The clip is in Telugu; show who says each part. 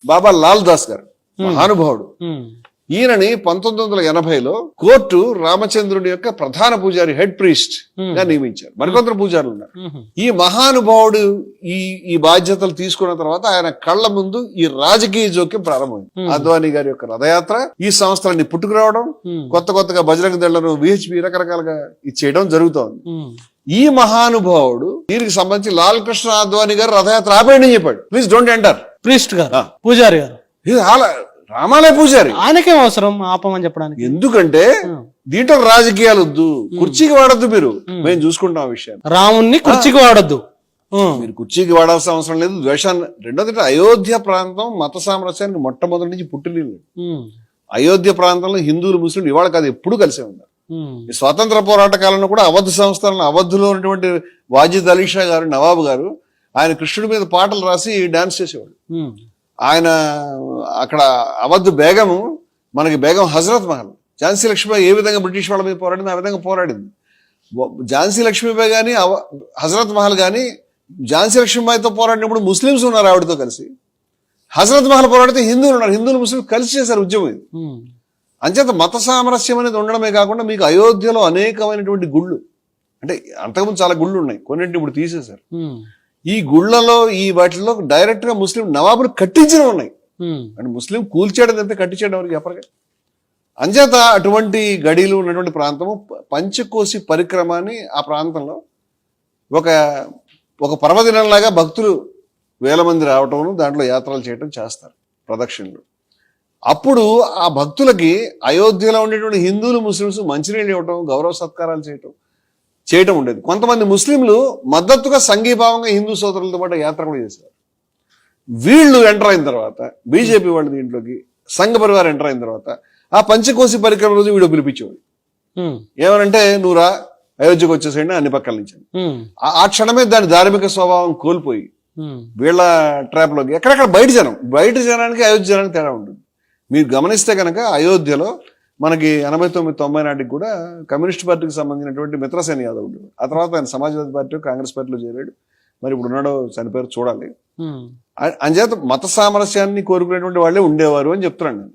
Speaker 1: బాబా లాల్ దాస్ గారు మహానుభావుడు. ఈయనని 1980లో కోర్టు రామచంద్రుడి యొక్క ప్రధాన పూజారి, హెడ్ ప్రీస్ట్ గా నియమించారు. మరికొందరు పూజారులు ఉన్నారు. ఈ మహానుభావుడు ఈ బాధ్యతలు తీసుకున్న తర్వాత ఆయన కళ్ళ ముందు ఈ రాజకీయ జోక్యం ప్రారంభమైంది. అద్వానీ గారి యొక్క రథయాత్ర, ఈ సంస్థలన్నీ పుట్టుకురావడం, కొత్తగా బజరంగ దళ్లను, విహెచ్పి రకరకాలుగా ఇచ్చేయడం జరుగుతోంది. ఈ మహానుభావుడు దీనికి సంబంధించి లాల్ కృష్ణ అద్వానీ గారు రథయాత్ర ఆపేయని చెప్పాడు. Please don't enter.
Speaker 2: ప్రీస్ట్ గారు, పూజారి గారు,
Speaker 1: రామాలయ పూజారి.
Speaker 2: ఆయనకేం అవసరం ఆపమని చెప్పడానికి?
Speaker 1: ఎందుకంటే దీంట్లో రాజకీయాలు వద్దు, కుర్చీకి వాడద్దు, మీరు మేము చూసుకుంటాం ఆ విషయాన్ని.
Speaker 2: రాముణ్ణి కుర్చీకి వాడద్దు,
Speaker 1: మీరు కుర్చీకి వాడాల్సిన అవసరం లేదు. ద్వేషాన్ని రెండోది, అయోధ్య ప్రాంతం మత సామరస్యానికి మొట్టమొదటి నుంచి పుట్టినీళ్ళు. అయోధ్య ప్రాంతంలో హిందువులు, ముస్లింలు ఇవాళ కాదు ఎప్పుడు కలిసే ఉన్నారు. ఈ స్వాతంత్ర పోరాట కాలంలో కూడా అవధ్ సంస్థలను, అవధులో ఉన్నటువంటి వాజిద్ అలీ షా గారు, నవాబు గారు, ఆయన కృష్ణుడి మీద పాటలు రాసి డాన్స్ చేసేవాడు. ఆయన అక్కడ అవధ్ బేగము, మనకి బేగం హజరత్ మహల్, ఝాన్సీ లక్ష్మీబాయి ఏ విధంగా బ్రిటిష్ వాళ్ళ మీద పోరాడింది ఆ విధంగా పోరాడింది. ఝాన్సీ లక్ష్మీబాయి గాని, హజరత్ మహల్ గాని, ఝాన్సీ లక్ష్మీబాయితో పోరాడినప్పుడు ముస్లింస్ ఉన్నారు ఆవిడతో కలిసి. హజరత్ మహల్ పోరాడితే హిందువులు ఉన్నారు, హిందువులు ముస్లింలు కలిసి చేశారు ఉద్యమం ఇది. అంచేత మత సామరస్యం అనేది ఉండడమే కాకుండా మీకు అయోధ్యలో అనేకమైనటువంటి గుళ్ళు, అంటే అంతకుముందు చాలా గుళ్ళు ఉన్నాయి, కొన్నింటిని ఇప్పుడు తీసేశారు. ఈ గుళ్లలో, ఈ వాటిల్లో డైరెక్ట్ గా ముస్లిం నవాబులు కట్టించిన ఉన్నాయి. అంటే ముస్లిం కూల్చేయడం తప్పితే కట్టించడం వరకు చెప్పరుగా. అంచేత అటువంటి గడిలు ఉన్నటువంటి ప్రాంతము, పంచకోశి పరిక్రమాన్ని ఆ ప్రాంతంలో ఒక పర్వదినంలాగా భక్తులు వేల మంది రావటం, దాంట్లో యాత్రలు చేయటం చేస్తారు, ప్రదక్షిణలు. అప్పుడు ఆ భక్తులకి అయోధ్యలో ఉండేటువంటి హిందువులు, ముస్లింస్ మంచినీళ్ళు ఇవ్వటం, గౌరవ సత్కారాలు చేయటం ఉండేది. కొంతమంది ముస్లింలు మద్దతుగా సంఘీభావంగా హిందూ సోదరులతో పాటు యాత్ర కూడా చేశారు. వీళ్ళు ఎంటర్ అయిన తర్వాత, బీజేపీ వాళ్ళు దీంట్లోకి, సంఘ పరివారం ఎంటర్ అయిన తర్వాత, ఆ పంచకోశి పరిక్రమ రోజు వీడియో పిలిపించేవాడు. ఏమనంటే, నువ్వు రా, అయోధ్యకు వచ్చేసేయండి అన్ని పక్కల నుంచి. ఆ క్షణమే దాని ధార్మిక స్వభావం కోల్పోయి వీళ్ళ ట్రాప్ లోకి ఎక్కడెక్కడ బయట జనానికి అయోధ్య జనానికి తేడా ఉంటుంది. మీరు గమనిస్తే కనుక అయోధ్యలో మనకి 89-90 నాటికి కూడా కమ్యూనిస్ట్ పార్టీకి సంబంధించినటువంటి మిత్రసేన్ యాదవ్ ఉండేవాడు. ఆ తర్వాత ఆయన సమాజ్వాదీ పార్టీ, కాంగ్రెస్ పార్టీలో చేరాడు. మరి ఇప్పుడు ఉన్నాడో చనిపోయారు, చూడాలి. అంచేత మత సామరస్యాన్ని కోరుకునేటువంటి వాళ్ళే ఉండేవారు అని చెప్తున్నాను నేను.